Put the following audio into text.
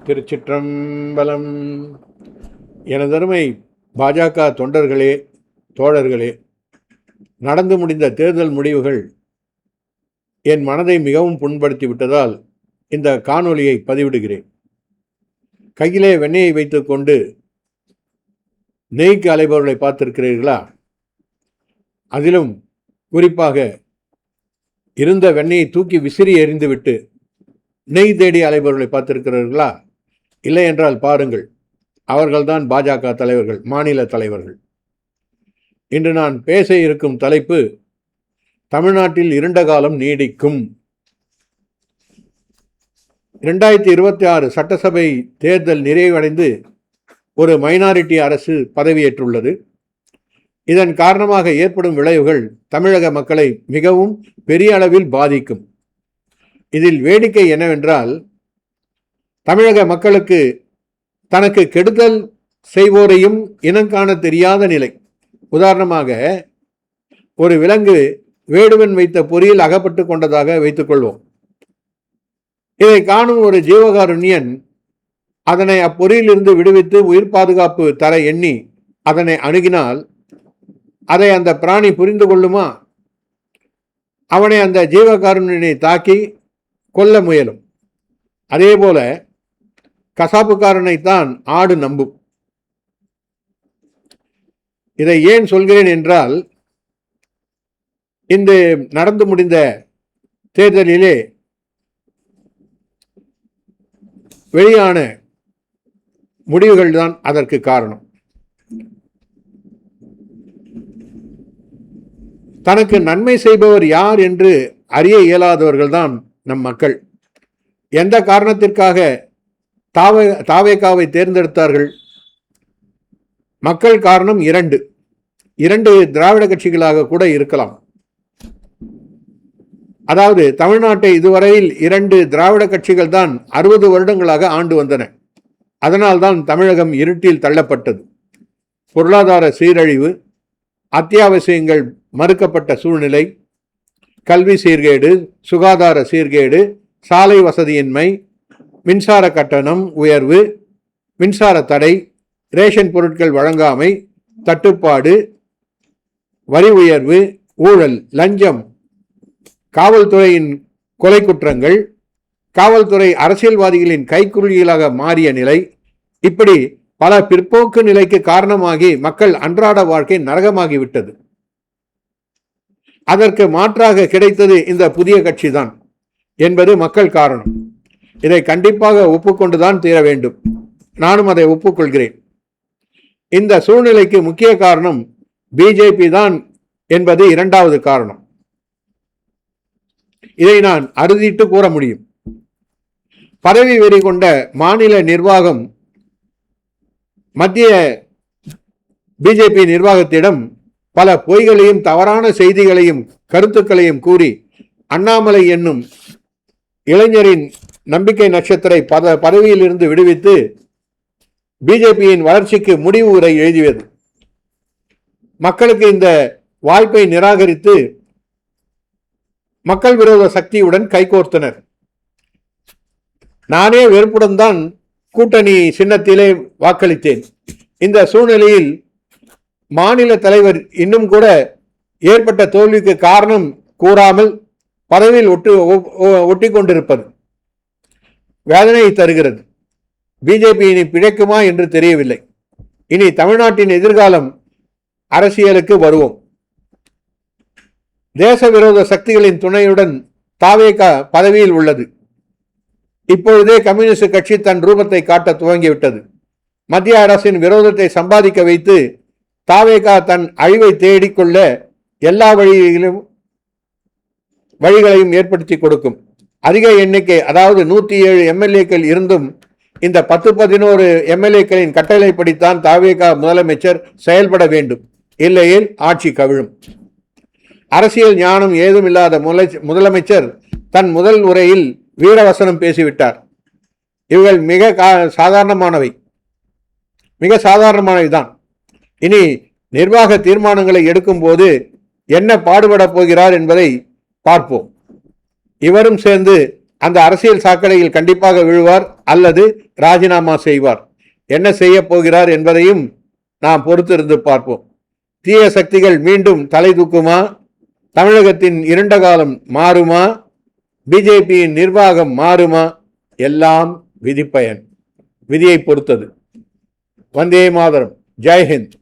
திருச்சிற்றம்பலம். எனதருமை பாஜக தொண்டர்களே, தோழர்களே, நடந்து முடிந்த தேர்தல் முடிவுகள் என் மனதை மிகவும் புண்படுத்தி விட்டதால் இந்த காணொலியை பதிவிடுகிறேன். கையிலே வெண்ணெயை வைத்துக்கொண்டு நெய்க்கு அலைபவர்களை பார்த்திருக்கிறீர்களா? அதிலும் குறிப்பாக இருந்த வெண்ணெயை தூக்கி விசிறி எறிந்துவிட்டு நெய் தேடி அலைபவர்களை பார்த்திருக்கிறீர்களா? இல்லை என்றால் பாருங்கள், அவர்கள்தான் பாஜக தலைவர்கள், மாநில தலைவர்கள். இன்று நான் பேச இருக்கும் தலைப்பு தமிழ்நாட்டில் இருண்ட காலம் நீடிக்கும். 2026 சட்டசபை தேர்தல் நிறைவடைந்து ஒரு மைனாரிட்டி அரசு பதவியேற்றுள்ளது. இதன் காரணமாக ஏற்படும் விளைவுகள் தமிழக மக்களை மிகவும் பெரிய அளவில் பாதிக்கும். இதில் வேடிக்கை என்னவென்றால், தமிழக மக்களுக்கு தனக்கு கெடுதல் செய்வோரையும் இனங்காண தெரியாத நிலை. உதாரணமாக, ஒரு விலங்கு வேடுவன் வைத்த பொறியில் அகப்பட்டு கொண்டதாக வைத்துக்கொள்வோம். இதை காணும் ஒரு ஜீவகாருண்யன் அதனை அப்பொறியிலிருந்து விடுவித்து உயிர் பாதுகாப்பு தர எண்ணி அதனை அணுகினால் அதை அந்த பிராணி புரிந்து கொள்ளுமா? அவனை அந்த ஜீவகாருண்யனை தாக்கி கொல்ல முயலும். அதே போல கசாப்புக்காரனைத்தான் ஆடு நம்பும். இதை ஏன் சொல்கிறேன் என்றால், இந்த நடந்து முடிந்த தேர்தலிலே வெளியான முடிவுகள் தான் அதற்கு காரணம். தனக்கு நன்மை செய்பவர் யார் என்று அறிய இயலாதவர்கள்தான் நம் மக்கள். எந்த காரணத்திற்காக தாவேகாவை தேர்ந்தெடுத்தார்கள்? மக்கள் காரணம் இரண்டு திராவிட கட்சிகளாக கூட இருக்கலாம். அதாவது, தமிழ்நாட்டை இதுவரையில் 2 திராவிட கட்சிகள் தான் 60 வருடங்களாக ஆண்டு வந்தன. அதனால்தான் தமிழகம் இருட்டில் தள்ளப்பட்டது. பொருளாதார சீரழிவு, அத்தியாவசியங்கள் மறுக்கப்பட்ட சூழ்நிலை, கல்வி சீர்கேடு, சுகாதார சீர்கேடு, சாலை வசதியின்மை, மின்சார கட்டணம் உயர்வு, மின்சார தடை, ரேஷன் பொருட்கள் வழங்காமை, தட்டுப்பாடு, வரி உயர்வு, ஊழல், லஞ்சம், காவல்துறையின் கொலை குற்றங்கள், காவல்துறை அரசியல்வாதிகளின் கைக்குலிகளாக மாறிய நிலை, இப்படி பல பிற்போக்கு நிலைக்கு காரணமாகி மக்கள் அன்றாட வாழ்க்கை நரகமாகிவிட்டது. அதற்கு மாற்றாக கிடைத்தது இந்த புதிய கட்சி தான் என்பது மக்கள் காரணம். இதை கண்டிப்பாக ஒப்புக்கொண்டுதான் தீர வேண்டும். நானும் அதை ஒப்புக்கொள்கிறேன். இந்த சூழ்நிலைக்கு முக்கிய காரணம் பிஜேபி தான் என்பது இரண்டாவது காரணம். இதை நான் அறுதிட்டு கூற முடியும். பதவி வெறி கொண்ட மாநில நிர்வாகம் மத்திய பிஜேபி நிர்வாகத்திடம் பல பொய்களையும் தவறான செய்திகளையும் கருத்துக்களையும் கூறி அண்ணாமலை என்னும் இளைஞரின் நம்பிக்கை நட்சத்திரை பதவியிலிருந்து விடுவித்து பிஜேபியின் வளர்ச்சிக்கு முடிவு உரை எழுதியது. மக்களுக்கு இந்த வாய்ப்பை நிராகரித்து மக்கள் விரோத சக்தியுடன் கைகோர்த்தனர். நானே வெறுப்புடன் தான் கூட்டணி சின்னத்திலே வாக்களித்தேன். இந்த சூழ்நிலையில் மாநில தலைவர் இன்னும் கூட ஏற்பட்ட தோல்விக்கு காரணம் கூறாமல் பதவியில் ஒட்டி கொண்டிருப்பது வேதனை தருகிறது. பிஜேபி இனி பிழைக்குமா என்று தெரியவில்லை. இனி தமிழ்நாட்டின் எதிர்காலம் அரசியலுக்கு வருவோம். தேச விரோத சக்திகளின் துணையுடன் தாவேகா பதவியில் உள்ளது. இப்பொழுதே கம்யூனிஸ்ட் கட்சி தன் ரூபத்தை காட்ட துவங்கிவிட்டது. மத்திய அரசின் விரோதத்தை சம்பாதிக்க வைத்து தாவேகா தன் அழிவை தேடிக்கொள்ள எல்லா வழிகளையும் ஏற்படுத்தி கொடுக்கும். அதிக எண்ணிக்கை, அதாவது 107 எம்எல்ஏக்கள் இருந்தும் இந்த 10-11 எம்எல்ஏக்களின் கட்டளைப்படித்தான் தாவேகா முதலமைச்சர் செயல்பட வேண்டும். இல்லையேல் ஆட்சி கவிழும். அரசியல் ஞானம் ஏதும் இல்லாத முதலமைச்சர் தன் முதல் உரையில் வீரவசனம் பேசிவிட்டார். இவர்கள் மிக சாதாரணமானவைதான். இனி நிர்வாக தீர்மானங்களை எடுக்கும் போது என்ன பாடுபட போகிறார் என்பதை பார்ப்போம். இவரும் சேர்ந்து அந்த அரசியல் சாக்கடையில் கண்டிப்பாக விழுவார் அல்லது ராஜினாமா செய்வார். என்ன செய்ய போகிறார் என்பதையும் நாம் பொறுத்திருந்து பார்ப்போம். தீய சக்திகள் மீண்டும் தலை தூக்குமா? தமிழகத்தின் இருண்ட காலம் மாறுமா? பிஜேபியின் நிர்வாகம் மாறுமா? எல்லாம் விதிப்பயன், விதியை பொறுத்தது. வந்தே மாதரம். ஜெய் ஹிந்த்.